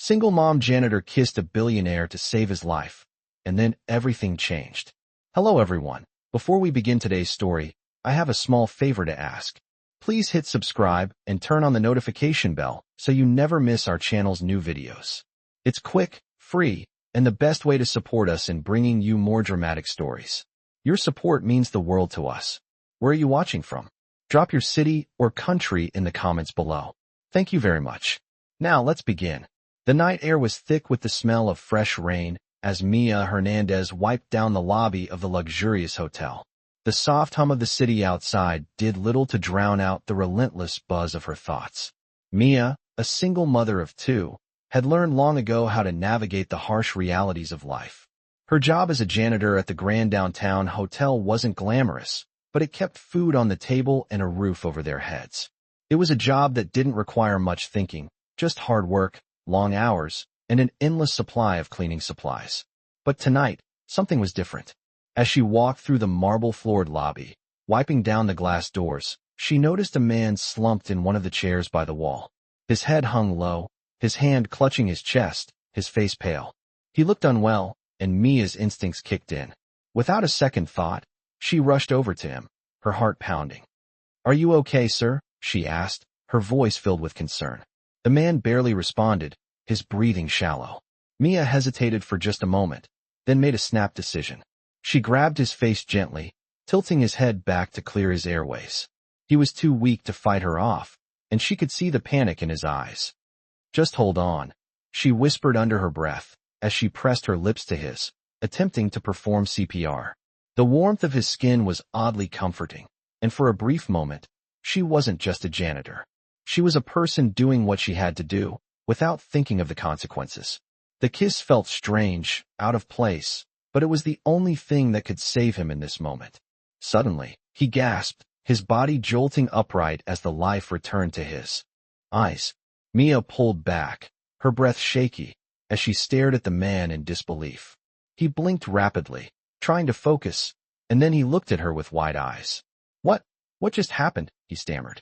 Single mom janitor kissed a billionaire to save his life, and then everything changed. Hello everyone. Before we begin today's story, I have a small favor to ask. Please hit subscribe and turn on the notification bell so you never miss our channel's new videos. It's quick, free, and the best way to support us in bringing you more dramatic stories. Your support means the world to us. Where are you watching from? Drop your city or country in the comments below. Thank you very much. Now let's begin. The night air was thick with the smell of fresh rain as Mia Hernandez wiped down the lobby of the luxurious hotel. The soft hum of the city outside did little to drown out the relentless buzz of her thoughts. Mia, a single mother of two, had learned long ago how to navigate the harsh realities of life. Her job as a janitor at the grand downtown hotel wasn't glamorous, but it kept food on the table and a roof over their heads. It was a job that didn't require much thinking, just hard work, long hours, and an endless supply of cleaning supplies. But tonight, something was different. As she walked through the marble-floored lobby, wiping down the glass doors, she noticed a man slumped in one of the chairs by the wall. His head hung low, his hand clutching his chest, his face pale. He looked unwell, and Mia's instincts kicked in. Without a second thought, she rushed over to him, her heart pounding. "Are you okay, sir?" she asked, her voice filled with concern. The man barely responded, his breathing shallow. Mia hesitated for just a moment, then made a snap decision. She grabbed his face gently, tilting his head back to clear his airways. He was too weak to fight her off, and she could see the panic in his eyes. "Just hold on," she whispered under her breath, as she pressed her lips to his, attempting to perform CPR. The warmth of his skin was oddly comforting, and for a brief moment, she wasn't just a janitor. She was a person doing what she had to do, without thinking of the consequences. The kiss felt strange, out of place, but it was the only thing that could save him in this moment. Suddenly, he gasped, his body jolting upright as the life returned to his eyes. Mia pulled back, her breath shaky, as she stared at the man in disbelief. He blinked rapidly, trying to focus, and then he looked at her with wide eyes. What just happened?" he stammered.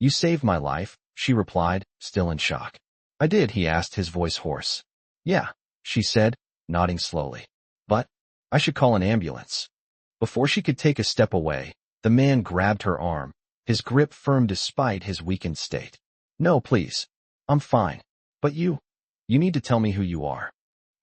You saved my life," she replied, still in shock. "I did," he asked, his voice hoarse. "Yeah," she said, nodding slowly. "But I should call an ambulance." Before she could take a step away, the man grabbed her arm, his grip firm despite his weakened state. "No, please. I'm fine. But you need to tell me who you are."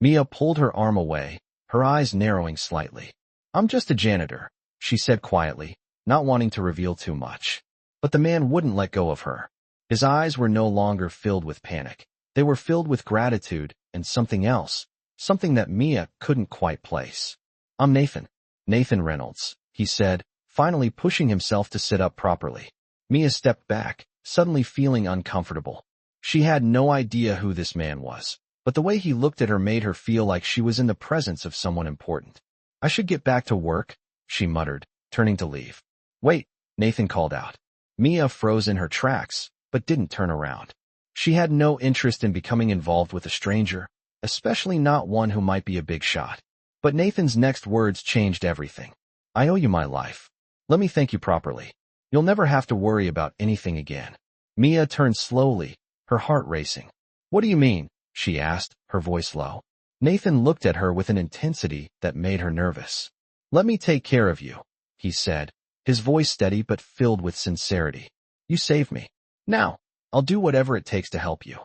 Mia pulled her arm away, her eyes narrowing slightly. "I'm just a janitor," she said quietly, not wanting to reveal too much. But the man wouldn't let go of her. His eyes were no longer filled with panic. They were filled with gratitude and something else, something that Mia couldn't quite place. "I'm Nathan Reynolds," he said, finally pushing himself to sit up properly. Mia stepped back, suddenly feeling uncomfortable. She had no idea who this man was, but the way he looked at her made her feel like she was in the presence of someone important. "I should get back to work," she muttered, turning to leave. "Wait," Nathan called out. Mia froze in her tracks, but didn't turn around. She had no interest in becoming involved with a stranger, especially not one who might be a big shot. But Nathan's next words changed everything. "I owe you my life. Let me thank you properly. You'll never have to worry about anything again." Mia turned slowly, her heart racing. "What do you mean?" she asked, her voice low. Nathan looked at her with an intensity that made her nervous. "Let me take care of you," he said, his voice steady but filled with sincerity. "You saved me. Now, I'll do whatever it takes to help you."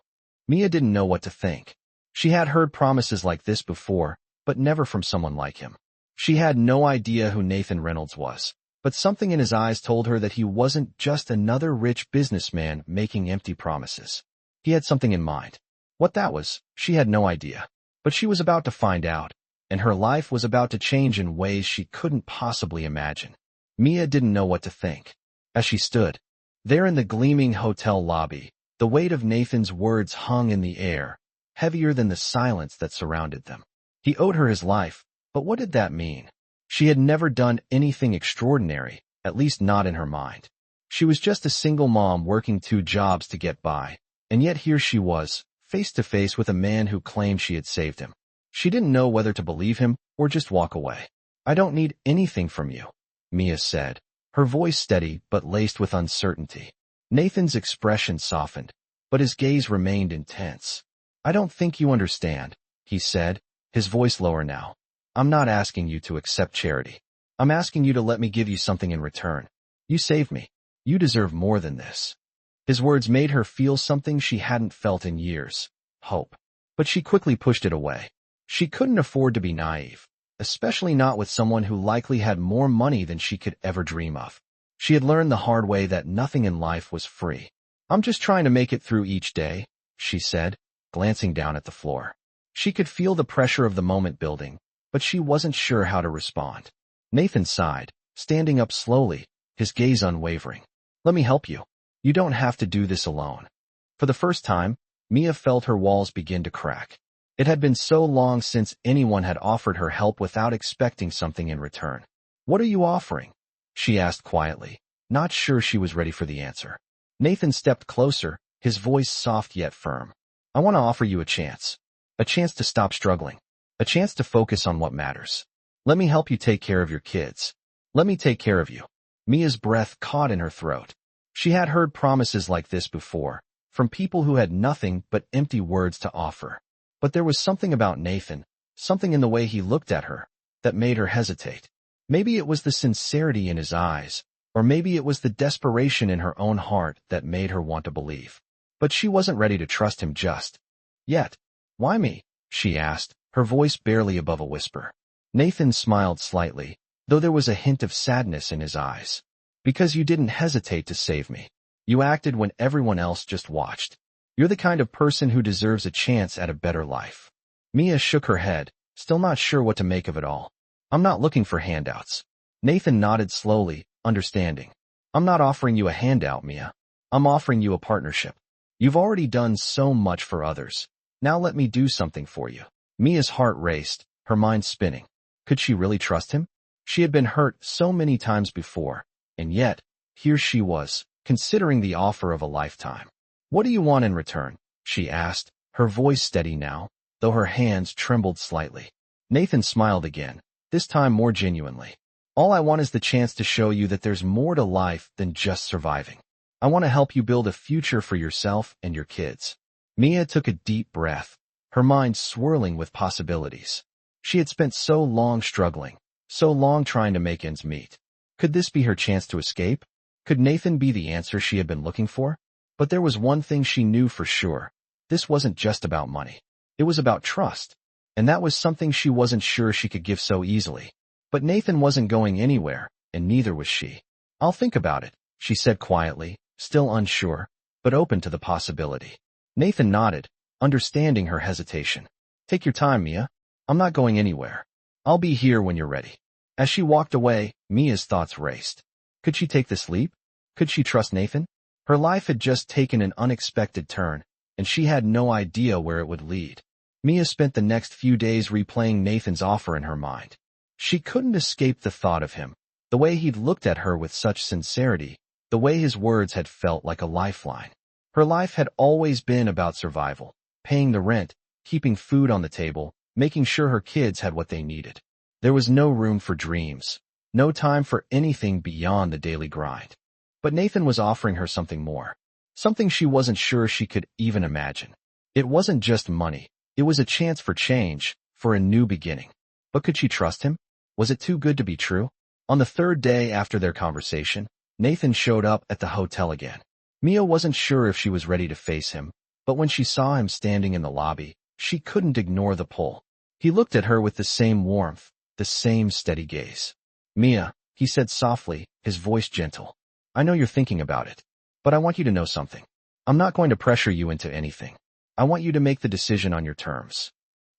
Mia didn't know what to think. She had heard promises like this before, but never from someone like him. She had no idea who Nathan Reynolds was, but something in his eyes told her that he wasn't just another rich businessman making empty promises. He had something in mind. What that was, she had no idea. But she was about to find out, and her life was about to change in ways she couldn't possibly imagine. Mia didn't know what to think. As she stood there in the gleaming hotel lobby, the weight of Nathan's words hung in the air, heavier than the silence that surrounded them. He owed her his life, but what did that mean? She had never done anything extraordinary, at least not in her mind. She was just a single mom working 2 jobs to get by, and yet here she was, face to face with a man who claimed she had saved him. She didn't know whether to believe him or just walk away. "I don't need anything from you," Mia said, her voice steady but laced with uncertainty. Nathan's expression softened, but his gaze remained intense. I don't think you understand, he said, his voice lower now. I'm not asking you to accept charity. I'm asking you to let me give you something in return. You saved me. You deserve more than this. His words made her feel something she hadn't felt in years. Hope. But she quickly pushed it away. She couldn't afford to be naive, especially not with someone who likely had more money than she could ever dream of. She had learned the hard way that nothing in life was free. I'm just trying to make it through each day, she said, glancing down at the floor. She could feel the pressure of the moment building, but she wasn't sure how to respond. Nathan sighed, standing up slowly, his gaze unwavering. Let me help you. You don't have to do this alone. For the first time, Mia felt her walls begin to crack. It had been so long since anyone had offered her help without expecting something in return. What are you offering? She asked quietly, not sure she was ready for the answer. Nathan stepped closer, his voice soft yet firm. I want to offer you a chance. A chance to stop struggling. A chance to focus on what matters. Let me help you take care of your kids. Let me take care of you. Mia's breath caught in her throat. She had heard promises like this before, from people who had nothing but empty words to offer. But there was something about Nathan, something in the way he looked at her, that made her hesitate. Maybe it was the sincerity in his eyes, or maybe it was the desperation in her own heart that made her want to believe. But she wasn't ready to trust him just yet. Why me? She asked, her voice barely above a whisper. Nathan smiled slightly, though there was a hint of sadness in his eyes. Because you didn't hesitate to save me. You acted when everyone else just watched. You're the kind of person who deserves a chance at a better life. Mia shook her head, still not sure what to make of it all. I'm not looking for handouts. Nathan nodded slowly, understanding. I'm not offering you a handout, Mia. I'm offering you a partnership. You've already done so much for others. Now let me do something for you. Mia's heart raced, her mind spinning. Could she really trust him? She had been hurt so many times before, and yet, here she was, considering the offer of a lifetime. What do you want in return? She asked, her voice steady now, though her hands trembled slightly. Nathan smiled again, this time more genuinely. All I want is the chance to show you that there's more to life than just surviving. I want to help you build a future for yourself and your kids. Mia took a deep breath, her mind swirling with possibilities. She had spent so long struggling, so long trying to make ends meet. Could this be her chance to escape? Could Nathan be the answer she had been looking for? But there was one thing she knew for sure. This wasn't just about money. It was about trust. And that was something she wasn't sure she could give so easily. But Nathan wasn't going anywhere, and neither was she. I'll think about it, she said quietly, still unsure, but open to the possibility. Nathan nodded, understanding her hesitation. Take your time, Mia. I'm not going anywhere. I'll be here when you're ready. As she walked away, Mia's thoughts raced. Could she take this leap? Could she trust Nathan? Her life had just taken an unexpected turn, and she had no idea where it would lead. Mia spent the next few days replaying Nathan's offer in her mind. She couldn't escape the thought of him, the way he'd looked at her with such sincerity, the way his words had felt like a lifeline. Her life had always been about survival, paying the rent, keeping food on the table, making sure her kids had what they needed. There was no room for dreams, no time for anything beyond the daily grind. But Nathan was offering her something more, something she wasn't sure she could even imagine. It wasn't just money, it was a chance for change, for a new beginning. But could she trust him? Was it too good to be true? On the third day after their conversation, Nathan showed up at the hotel again. Mia wasn't sure if she was ready to face him, but when she saw him standing in the lobby, she couldn't ignore the pull. He looked at her with the same warmth, the same steady gaze. Mia, he said softly, his voice gentle. I know you're thinking about it, but I want you to know something. I'm not going to pressure you into anything. I want you to make the decision on your terms.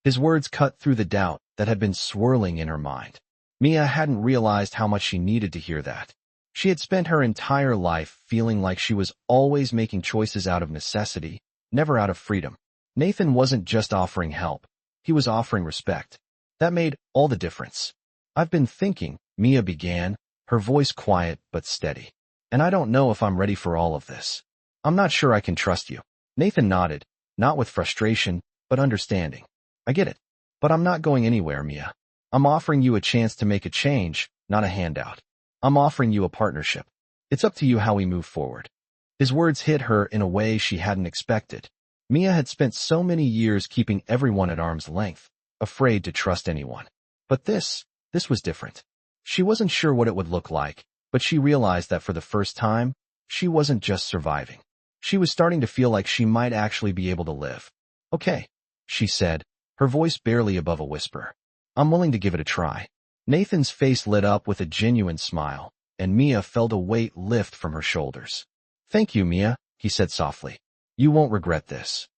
His words cut through the doubt that had been swirling in her mind. Mia hadn't realized how much she needed to hear that. She had spent her entire life feeling like she was always making choices out of necessity, never out of freedom. Nathan wasn't just offering help. He was offering respect. That made all the difference. I've been thinking, Mia began, her voice quiet but steady. And I don't know if I'm ready for all of this. I'm not sure I can trust you. Nathan nodded, not with frustration, but understanding. I get it. But I'm not going anywhere, Mia. I'm offering you a chance to make a change, not a handout. I'm offering you a partnership. It's up to you how we move forward. His words hit her in a way she hadn't expected. Mia had spent so many years keeping everyone at arm's length, afraid to trust anyone. But this was different. She wasn't sure what it would look like, but she realized that for the first time, she wasn't just surviving. She was starting to feel like she might actually be able to live. Okay, she said, her voice barely above a whisper. I'm willing to give it a try. Nathan's face lit up with a genuine smile, and Mia felt a weight lift from her shoulders. Thank you, Mia, he said softly. You won't regret this.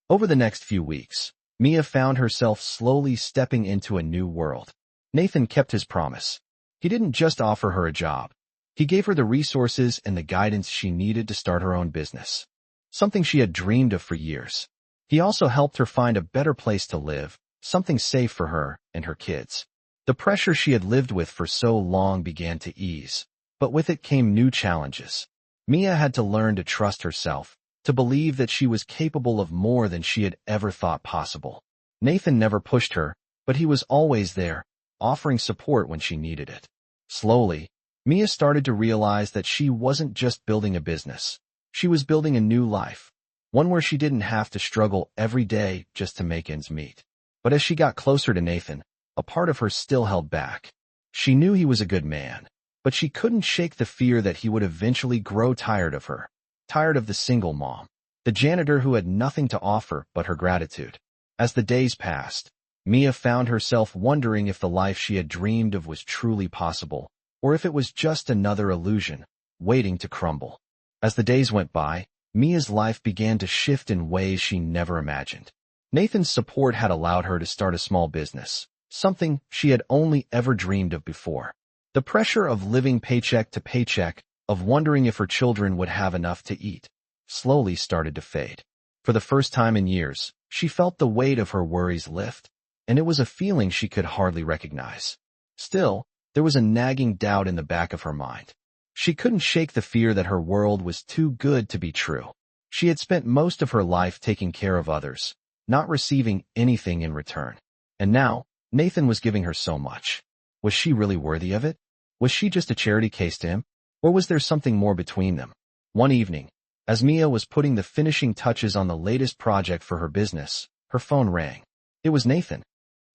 Over the next few weeks, Mia found herself slowly stepping into a new world. Nathan kept his promise. He didn't just offer her a job. He gave her the resources and the guidance she needed to start her own business, something she had dreamed of for years. He also helped her find a better place to live, something safe for her and her kids. The pressure she had lived with for so long began to ease, but with it came new challenges. Mia had to learn to trust herself, to believe that she was capable of more than she had ever thought possible. Nathan never pushed her, but he was always there, offering support when she needed it. Slowly, Mia started to realize that she wasn't just building a business. She was building a new life, one where she didn't have to struggle every day just to make ends meet. But as she got closer to Nathan, a part of her still held back. She knew he was a good man, but she couldn't shake the fear that he would eventually grow tired of her, tired of the single mom, the janitor who had nothing to offer but her gratitude. As the days passed, Mia found herself wondering if the life she had dreamed of was truly possible, or if it was just another illusion, waiting to crumble. As the days went by, Mia's life began to shift in ways she never imagined. Nathan's support had allowed her to start a small business, something she had only ever dreamed of before. The pressure of living paycheck to paycheck, of wondering if her children would have enough to eat, slowly started to fade. For the first time in years, she felt the weight of her worries lift, and it was a feeling she could hardly recognize. Still, there was a nagging doubt in the back of her mind. She couldn't shake the fear that her world was too good to be true. She had spent most of her life taking care of others, not receiving anything in return. And now, Nathan was giving her so much. Was she really worthy of it? Was she just a charity case to him? Or was there something more between them? One evening, as Mia was putting the finishing touches on the latest project for her business, her phone rang. It was Nathan.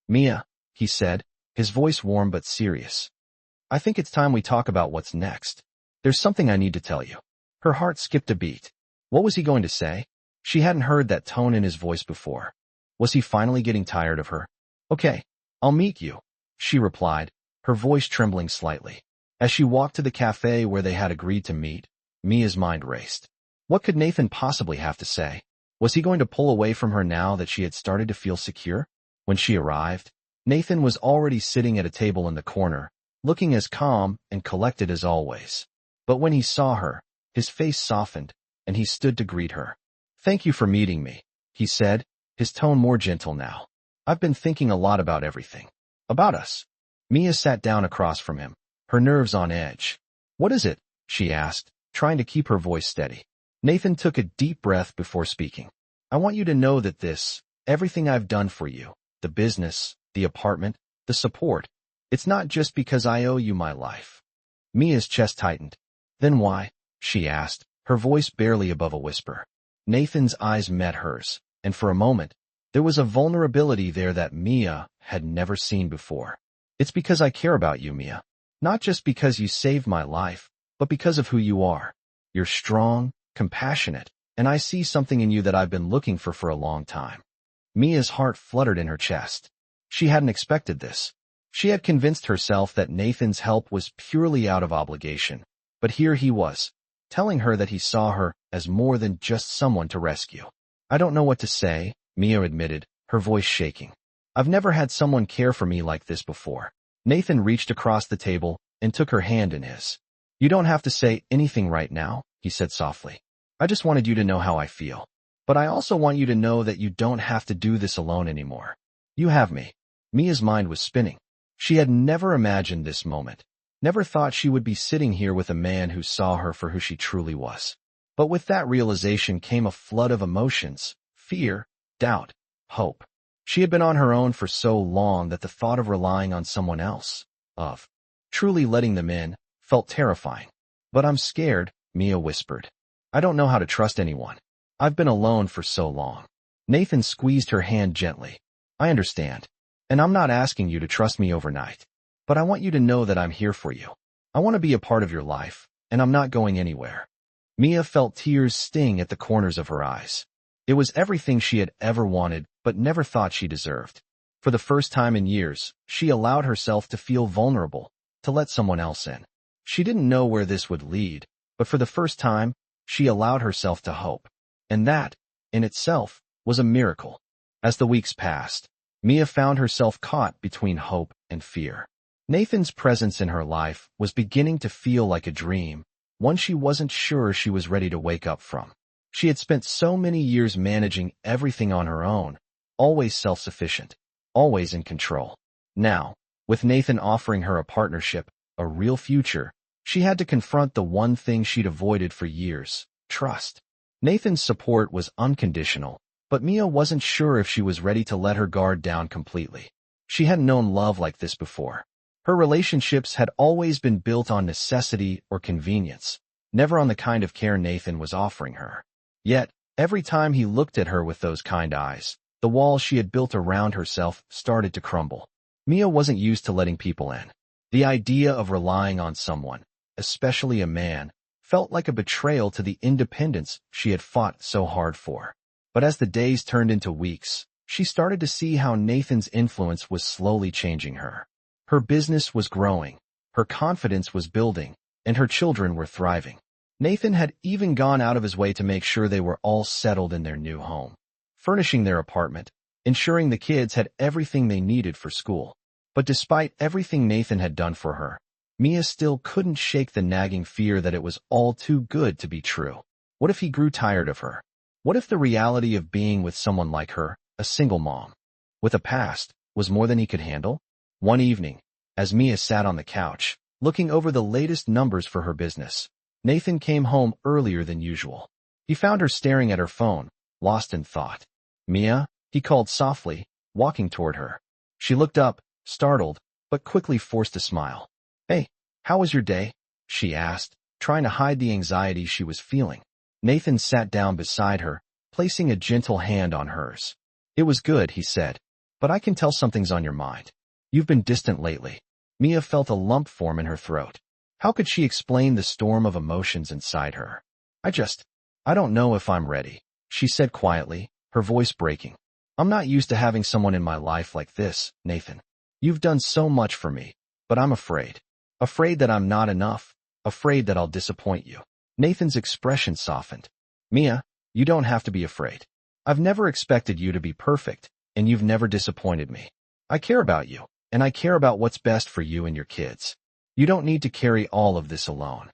Mia, he said, his voice warm but serious. I think it's time we talk about what's next. There's something I need to tell you. Her heart skipped a beat. What was he going to say? She hadn't heard that tone in his voice before. Was he finally getting tired of her? Okay, I'll meet you, she replied, her voice trembling slightly. As she walked to the cafe where they had agreed to meet, Mia's mind raced. What could Nathan possibly have to say? Was he going to pull away from her now that she had started to feel secure? When she arrived, Nathan was already sitting at a table in the corner, looking as calm and collected as always. But when he saw her, his face softened, and he stood to greet her. Thank you for meeting me, he said, his tone more gentle now. I've been thinking a lot about everything. About us. Mia sat down across from him, her nerves on edge. What is it? She asked, trying to keep her voice steady. Nathan took a deep breath before speaking. I want you to know that everything I've done for you, the business, the apartment, the support, it's not just because I owe you my life. Mia's chest tightened. Then why? She asked, her voice barely above a whisper. Nathan's eyes met hers, and for a moment, there was a vulnerability there that Mia had never seen before. It's because I care about you, Mia. Not just because you saved my life, but because of who you are. You're strong, compassionate, and I see something in you that I've been looking for a long time. Mia's heart fluttered in her chest. She hadn't expected this. She had convinced herself that Nathan's help was purely out of obligation, but here he was, telling her that he saw her as more than just someone to rescue. I don't know what to say, Mia admitted, her voice shaking. I've never had someone care for me like this before. Nathan reached across the table and took her hand in his. You don't have to say anything right now, he said softly. I just wanted you to know how I feel. But I also want you to know that you don't have to do this alone anymore. You have me. Mia's mind was spinning. She had never imagined this moment. Never thought she would be sitting here with a man who saw her for who she truly was. But with that realization came a flood of emotions, fear, doubt, hope. She had been on her own for so long that the thought of relying on someone else, of truly letting them in, felt terrifying. But I'm scared, Mia whispered. I don't know how to trust anyone. I've been alone for so long. Nathan squeezed her hand gently. I understand. And I'm not asking you to trust me overnight. But I want you to know that I'm here for you. I want to be a part of your life, and I'm not going anywhere. Mia felt tears sting at the corners of her eyes. It was everything she had ever wanted, but never thought she deserved. For the first time in years, she allowed herself to feel vulnerable, to let someone else in. She didn't know where this would lead, but for the first time, she allowed herself to hope. And that, in itself, was a miracle. As the weeks passed, Mia found herself caught between hope and fear. Nathan's presence in her life was beginning to feel like a dream, one she wasn't sure she was ready to wake up from. She had spent so many years managing everything on her own, always self-sufficient, always in control. Now, with Nathan offering her a partnership, a real future, she had to confront the one thing she'd avoided for years: trust. Nathan's support was unconditional, but Mia wasn't sure if she was ready to let her guard down completely. She hadn't known love like this before. Her relationships had always been built on necessity or convenience, never on the kind of care Nathan was offering her. Yet, every time he looked at her with those kind eyes, the walls she had built around herself started to crumble. Mia wasn't used to letting people in. The idea of relying on someone, especially a man, felt like a betrayal to the independence she had fought so hard for. But as the days turned into weeks, she started to see how Nathan's influence was slowly changing her. Her business was growing, her confidence was building, and her children were thriving. Nathan had even gone out of his way to make sure they were all settled in their new home, furnishing their apartment, ensuring the kids had everything they needed for school. But despite everything Nathan had done for her, Mia still couldn't shake the nagging fear that it was all too good to be true. What if he grew tired of her? What if the reality of being with someone like her, a single mom, with a past, was more than he could handle? One evening, as Mia sat on the couch, looking over the latest numbers for her business, Nathan came home earlier than usual. He found her staring at her phone, lost in thought. Mia, he called softly, walking toward her. She looked up, startled, but quickly forced a smile. Hey, how was your day? She asked, trying to hide the anxiety she was feeling. Nathan sat down beside her, placing a gentle hand on hers. It was good, he said, but I can tell something's on your mind. You've been distant lately. Mia felt a lump form in her throat. How could she explain the storm of emotions inside her? I don't know if I'm ready, she said quietly, her voice breaking. I'm not used to having someone in my life like this, Nathan. You've done so much for me, but I'm afraid. Afraid that I'm not enough, afraid that I'll disappoint you. Nathan's expression softened. Mia, you don't have to be afraid. I've never expected you to be perfect, and you've never disappointed me. I care about you, and I care about what's best for you and your kids. You don't need to carry all of this alone.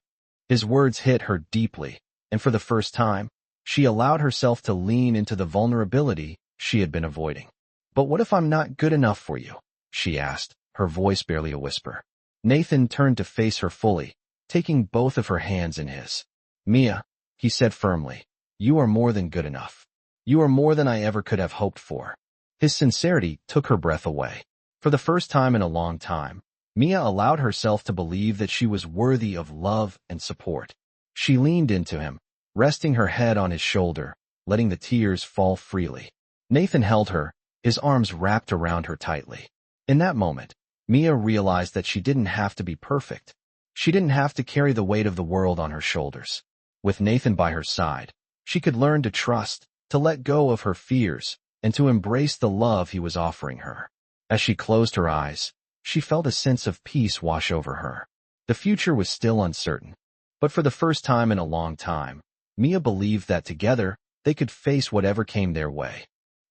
His words hit her deeply, and for the first time, she allowed herself to lean into the vulnerability she had been avoiding. But what if I'm not good enough for you? She asked, her voice barely a whisper. Nathan turned to face her fully, taking both of her hands in his. Mia, he said firmly, you are more than good enough. You are more than I ever could have hoped for. His sincerity took her breath away. For the first time in a long time, Mia allowed herself to believe that she was worthy of love and support. She leaned into him, resting her head on his shoulder, letting the tears fall freely. Nathan held her, his arms wrapped around her tightly. In that moment, Mia realized that she didn't have to be perfect. She didn't have to carry the weight of the world on her shoulders. With Nathan by her side, she could learn to trust, to let go of her fears, and to embrace the love he was offering her. As she closed her eyes, she felt a sense of peace wash over her. The future was still uncertain, but for the first time in a long time, Mia believed that together, they could face whatever came their way.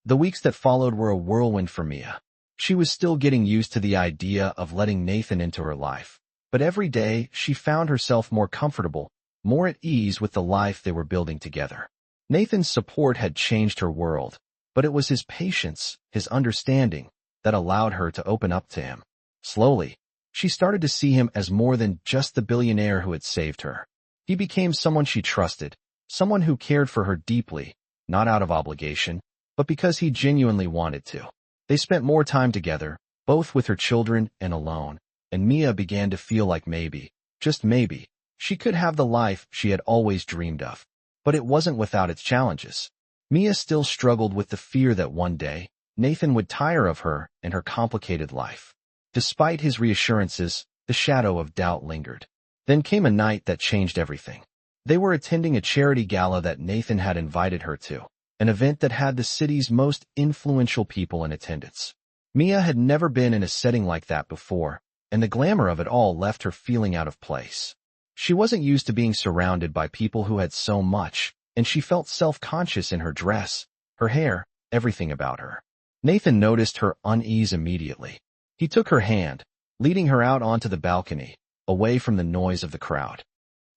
The weeks that followed were a whirlwind for Mia. She was still getting used to the idea of letting Nathan into her life, but every day she found herself more comfortable, more at ease with the life they were building together. Nathan's support had changed her world, but it was his patience, his understanding, that allowed her to open up to him. Slowly, she started to see him as more than just the billionaire who had saved her. He became someone she trusted, someone who cared for her deeply, not out of obligation, but because he genuinely wanted to. They spent more time together, both with her children and alone, and Mia began to feel like maybe, just maybe, she could have the life she had always dreamed of. But it wasn't without its challenges. Mia still struggled with the fear that one day, Nathan would tire of her and her complicated life. Despite his reassurances, the shadow of doubt lingered. Then came a night that changed everything. They were attending a charity gala that Nathan had invited her to, an event that had the city's most influential people in attendance. Mia had never been in a setting like that before, and the glamour of it all left her feeling out of place. She wasn't used to being surrounded by people who had so much, and she felt self-conscious in her dress, her hair, everything about her. Nathan noticed her unease immediately. He took her hand, leading her out onto the balcony, away from the noise of the crowd.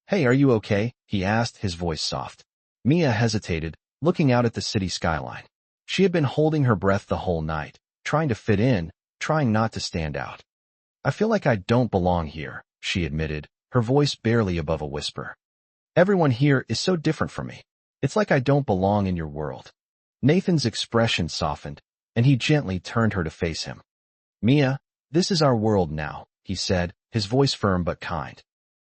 "Hey, are you okay?" he asked, his voice soft. Mia hesitated, looking out at the city skyline. She had been holding her breath the whole night, trying to fit in, trying not to stand out. "I feel like I don't belong here," she admitted, her voice barely above a whisper. "Everyone here is so different from me. It's like I don't belong in your world." Nathan's expression softened, and he gently turned her to face him. "Mia, this is our world now," he said, his voice firm but kind.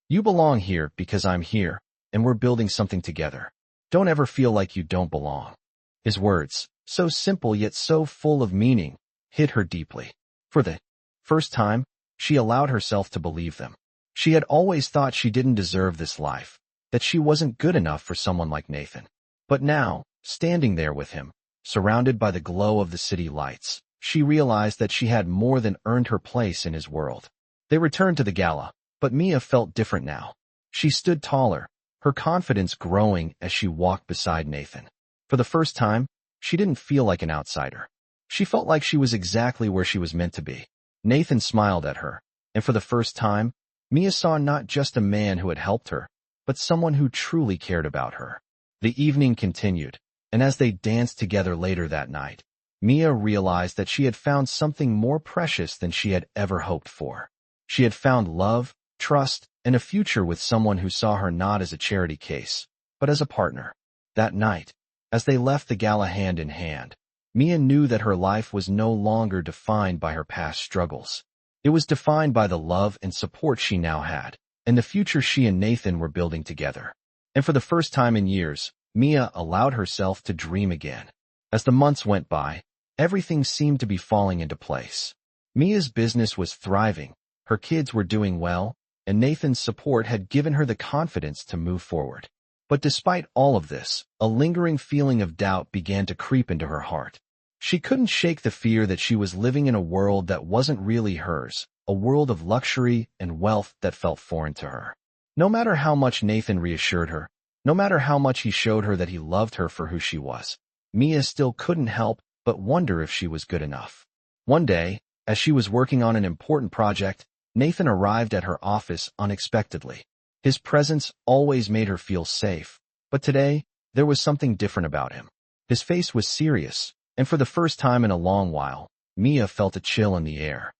"You belong here because I'm here, and we're building something together. Don't ever feel like you don't belong." His words, so simple yet so full of meaning, hit her deeply. For the first time, she allowed herself to believe them. She had always thought she didn't deserve this life, that she wasn't good enough for someone like Nathan. But now, standing there with him, surrounded by the glow of the city lights, she realized that she had more than earned her place in his world. They returned to the gala, but Mia felt different now. She stood taller, her confidence growing as she walked beside Nathan. For the first time, she didn't feel like an outsider. She felt like she was exactly where she was meant to be. Nathan smiled at her, and for the first time, Mia saw not just a man who had helped her, but someone who truly cared about her. The evening continued, and as they danced together later that night, Mia realized that she had found something more precious than she had ever hoped for. She had found love, trust, and a future with someone who saw her not as a charity case, but as a partner. That night, as they left the gala hand in hand, Mia knew that her life was no longer defined by her past struggles. It was defined by the love and support she now had, and the future she and Nathan were building together. And for the first time in years, Mia allowed herself to dream again. As the months went by, everything seemed to be falling into place. Mia's business was thriving, her kids were doing well, and Nathan's support had given her the confidence to move forward. But despite all of this, a lingering feeling of doubt began to creep into her heart. She couldn't shake the fear that she was living in a world that wasn't really hers, a world of luxury and wealth that felt foreign to her. No matter how much Nathan reassured her, no matter how much he showed her that he loved her for who she was, Mia still couldn't help but wonder if she was good enough. One day, as she was working on an important project, Nathan arrived at her office unexpectedly. His presence always made her feel safe, but today, there was something different about him. His face was serious, and for the first time in a long while, Mia felt a chill in the air.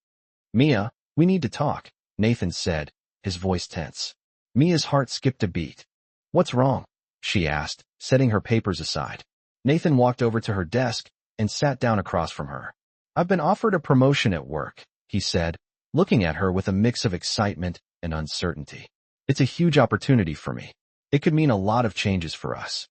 "Mia, we need to talk," Nathan said, his voice tense. Mia's heart skipped a beat. "What's wrong?" she asked, setting her papers aside. Nathan walked over to her desk and sat down across from her. "I've been offered a promotion at work," he said, looking at her with a mix of excitement and uncertainty. "It's a huge opportunity for me. It could mean a lot of changes for us."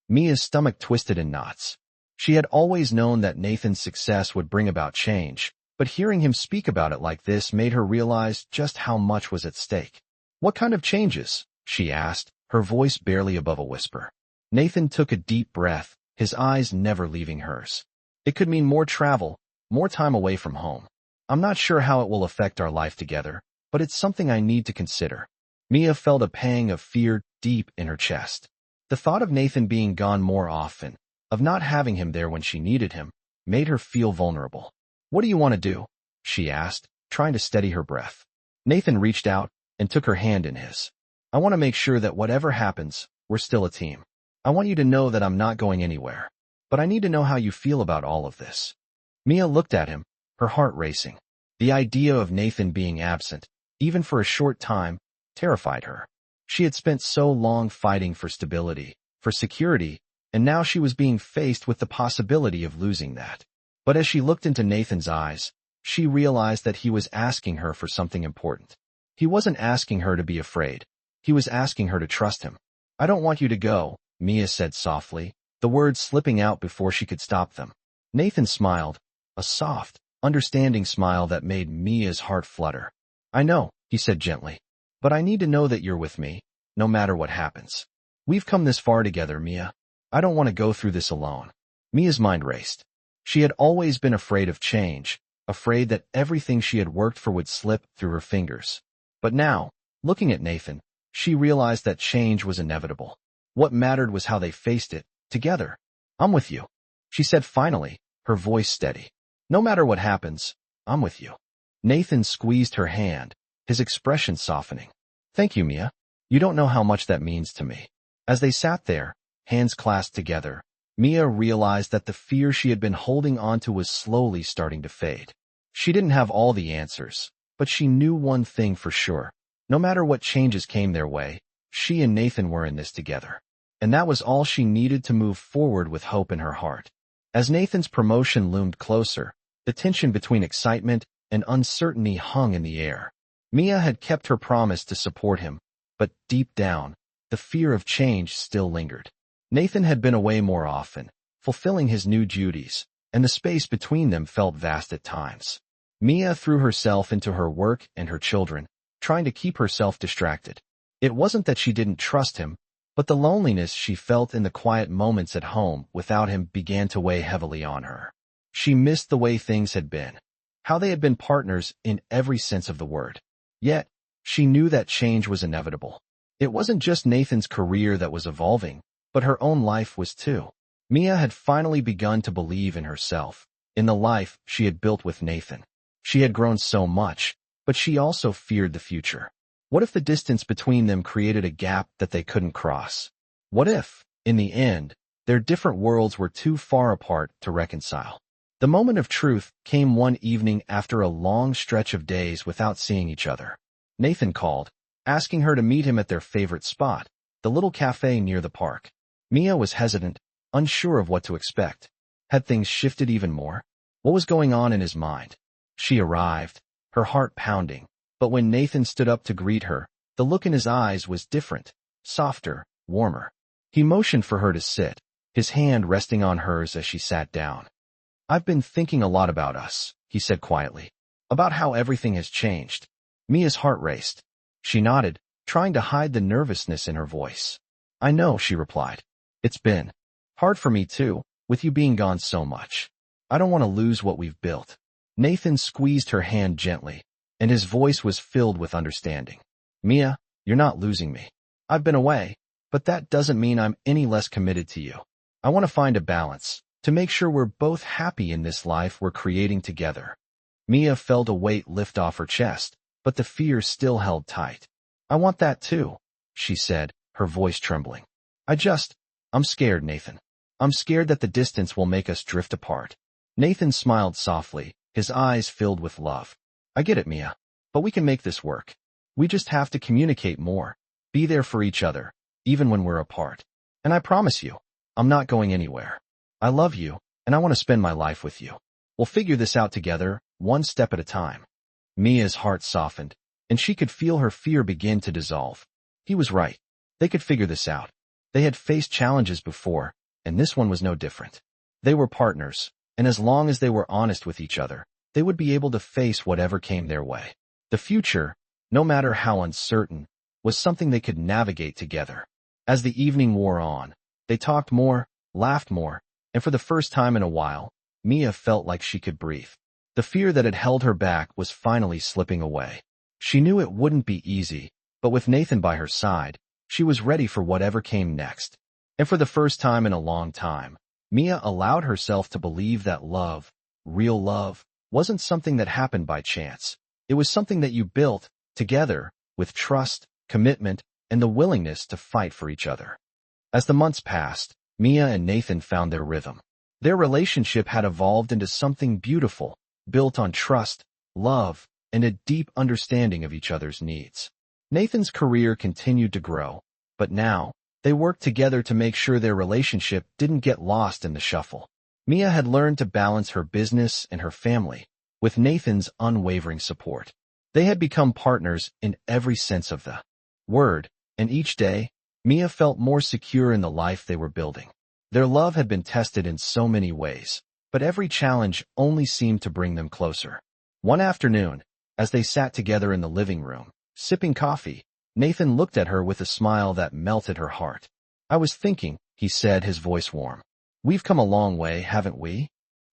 Mia's stomach twisted in knots. She had always known that Nathan's success would bring about change, but hearing him speak about it like this made her realize just how much was at stake. "What kind of changes?" she asked, her voice barely above a whisper. Nathan took a deep breath, his eyes never leaving hers. "It could mean more travel, more time away from home. I'm not sure how it will affect our life together, but it's something I need to consider." Mia felt a pang of fear deep in her chest. The thought of Nathan being gone more often, of not having him there when she needed him, made her feel vulnerable. "What do you want to do?" she asked, trying to steady her breath. Nathan reached out and took her hand in his. "I want to make sure that whatever happens, we're still a team. I want you to know that I'm not going anywhere. But I need to know how you feel about all of this." Mia looked at him, her heart racing. The idea of Nathan being absent, even for a short time, terrified her. She had spent so long fighting for stability, for security, and now she was being faced with the possibility of losing that. But as she looked into Nathan's eyes, she realized that he was asking her for something important. He wasn't asking her to be afraid. He was asking her to trust him. "I don't want you to go," Mia said softly, the words slipping out before she could stop them. Nathan smiled, a soft, understanding smile that made Mia's heart flutter. "I know," he said gently, "but I need to know that you're with me, no matter what happens. We've come this far together, Mia. I don't want to go through this alone." Mia's mind raced. She had always been afraid of change, afraid that everything she had worked for would slip through her fingers. But now, looking at Nathan, she realized that change was inevitable. What mattered was how they faced it, together. "I'm with you," she said finally, her voice steady. "No matter what happens, I'm with you." Nathan squeezed her hand, his expression softening. "Thank you, Mia. You don't know how much that means to me." As they sat there, hands clasped together, Mia realized that the fear she had been holding onto was slowly starting to fade. She didn't have all the answers, but she knew one thing for sure. No matter what changes came their way, she and Nathan were in this together. And that was all she needed to move forward with hope in her heart. As Nathan's promotion loomed closer, the tension between excitement and uncertainty hung in the air. Mia had kept her promise to support him, but deep down, the fear of change still lingered. Nathan had been away more often, fulfilling his new duties, and the space between them felt vast at times. Mia threw herself into her work and her children, trying to keep herself distracted. It wasn't that she didn't trust him, but the loneliness she felt in the quiet moments at home without him began to weigh heavily on her. She missed the way things had been, how they had been partners in every sense of the word. Yet, she knew that change was inevitable. It wasn't just Nathan's career that was evolving, but her own life was too. Mia had finally begun to believe in herself, in the life she had built with Nathan. She had grown so much, but she also feared the future. What if the distance between them created a gap that they couldn't cross? What if, in the end, their different worlds were too far apart to reconcile? The moment of truth came one evening after a long stretch of days without seeing each other. Nathan called, asking her to meet him at their favorite spot, the little cafe near the park. Mia was hesitant, unsure of what to expect. Had things shifted even more? What was going on in his mind? She arrived, her heart pounding, but when Nathan stood up to greet her, the look in his eyes was different, softer, warmer. He motioned for her to sit, his hand resting on hers as she sat down. "I've been thinking a lot about us," he said quietly, "about how everything has changed." Mia's heart raced. She nodded, trying to hide the nervousness in her voice. "I know," she replied. "It's been hard for me too, with you being gone so much. I don't want to lose what we've built." Nathan squeezed her hand gently, and his voice was filled with understanding. "Mia, you're not losing me. I've been away, but that doesn't mean I'm any less committed to you. I want to find a balance, to make sure we're both happy in this life we're creating together." Mia felt a weight lift off her chest, but the fear still held tight. "I want that too," she said, her voice trembling. I'm scared, Nathan. I'm scared that the distance will make us drift apart." Nathan smiled softly, his eyes filled with love. "I get it, Mia. But we can make this work. We just have to communicate more, be there for each other, even when we're apart. And I promise you, I'm not going anywhere. I love you, and I want to spend my life with you. We'll figure this out together, one step at a time." Mia's heart softened, and she could feel her fear begin to dissolve. He was right. They could figure this out. They had faced challenges before, and this one was no different. They were partners, and as long as they were honest with each other, they would be able to face whatever came their way. The future, no matter how uncertain, was something they could navigate together. As the evening wore on, they talked more, laughed more, and for the first time in a while, Mia felt like she could breathe. The fear that had held her back was finally slipping away. She knew it wouldn't be easy, but with Nathan by her side, she was ready for whatever came next. And for the first time in a long time, Mia allowed herself to believe that love, real love, wasn't something that happened by chance. It was something that you built, together, with trust, commitment, and the willingness to fight for each other. As the months passed, Mia and Nathan found their rhythm. Their relationship had evolved into something beautiful, built on trust, love, and a deep understanding of each other's needs. Nathan's career continued to grow, but now, they worked together to make sure their relationship didn't get lost in the shuffle. Mia had learned to balance her business and her family, with Nathan's unwavering support. They had become partners in every sense of the word, and each day, Mia felt more secure in the life they were building. Their love had been tested in so many ways, but every challenge only seemed to bring them closer. One afternoon, as they sat together in the living room, sipping coffee, Nathan looked at her with a smile that melted her heart. "I was thinking," he said, his voice warm. "We've come a long way, haven't we?"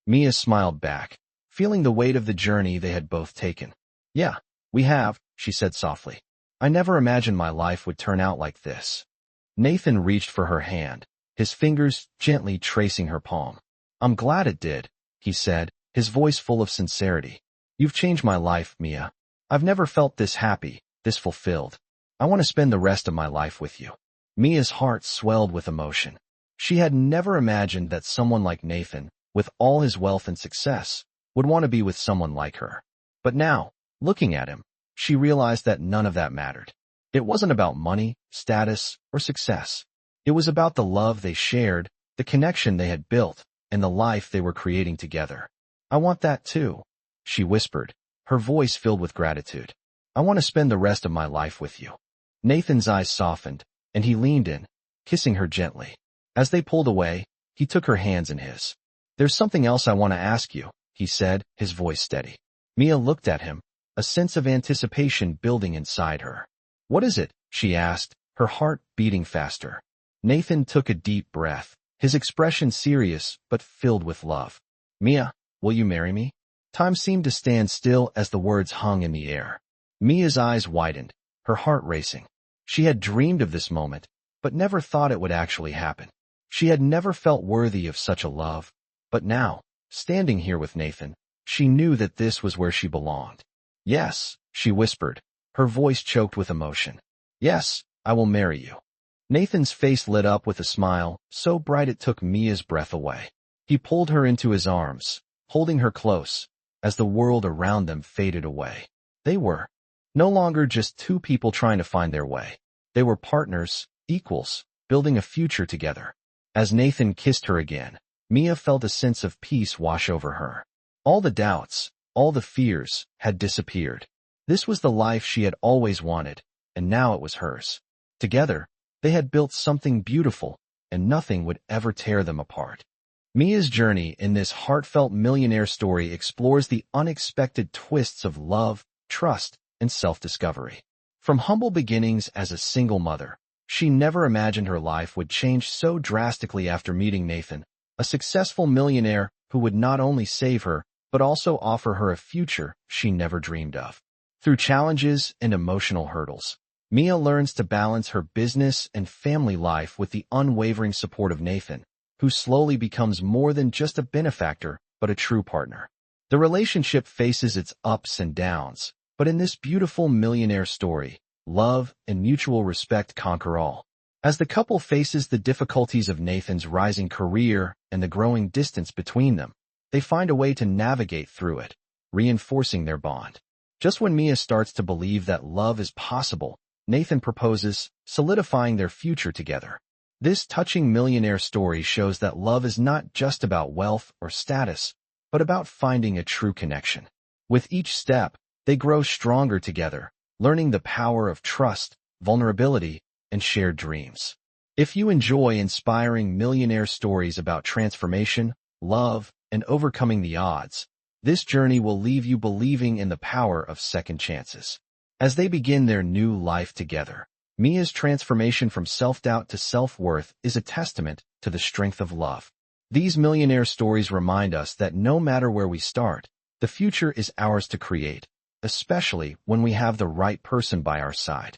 Mia smiled back, feeling the weight of the journey they had both taken. "Yeah, we have," she said softly. "I never imagined my life would turn out like this." Nathan reached for her hand, his fingers gently tracing her palm. "I'm glad it did," he said, his voice full of sincerity. "You've changed my life, Mia. I've never felt this happy, this fulfilled. I want to spend the rest of my life with you." Mia's heart swelled with emotion. She had never imagined that someone like Nathan, with all his wealth and success, would want to be with someone like her. But now, looking at him, she realized that none of that mattered. It wasn't about money, status, or success. It was about the love they shared, the connection they had built, and the life they were creating together. "I want that too," she whispered, her voice filled with gratitude. "I want to spend the rest of my life with you." Nathan's eyes softened, and he leaned in, kissing her gently. As they pulled away, he took her hands in his. "There's something else I want to ask you," he said, his voice steady. Mia looked at him, a sense of anticipation building inside her. "What is it?" she asked, her heart beating faster. Nathan took a deep breath, his expression serious but filled with love. "Mia, will you marry me?" Time seemed to stand still as the words hung in the air. Mia's eyes widened, her heart racing. She had dreamed of this moment, but never thought it would actually happen. She had never felt worthy of such a love, but now, standing here with Nathan, she knew that this was where she belonged. "Yes," she whispered, her voice choked with emotion. "Yes, I will marry you." Nathan's face lit up with a smile, so bright it took Mia's breath away. He pulled her into his arms, holding her close, as the world around them faded away. They were no longer just two people trying to find their way. They were partners, equals, building a future together. As Nathan kissed her again, Mia felt a sense of peace wash over her. All the doubts, all the fears, had disappeared. This was the life she had always wanted, and now it was hers. Together, they had built something beautiful, and nothing would ever tear them apart. Mia's journey in this heartfelt millionaire story explores the unexpected twists of love, trust, and self-discovery. From humble beginnings as a single mother, she never imagined her life would change so drastically after meeting Nathan, a successful millionaire who would not only save her, but also offer her a future she never dreamed of. Through challenges and emotional hurdles, Mia learns to balance her business and family life with the unwavering support of Nathan, who slowly becomes more than just a benefactor, but a true partner. The relationship faces its ups and downs, but in this beautiful millionaire story, love and mutual respect conquer all. As the couple faces the difficulties of Nathan's rising career and the growing distance between them, they find a way to navigate through it, reinforcing their bond. Just when Mia starts to believe that love is possible, Nathan proposes, solidifying their future together. This touching millionaire story shows that love is not just about wealth or status, but about finding a true connection. With each step, they grow stronger together, learning the power of trust, vulnerability, and shared dreams. If you enjoy inspiring millionaire stories about transformation, love, and overcoming the odds, this journey will leave you believing in the power of second chances. As they begin their new life together, Mia's transformation from self-doubt to self-worth is a testament to the strength of love. These millionaire stories remind us that no matter where we start, the future is ours to create, especially when we have the right person by our side.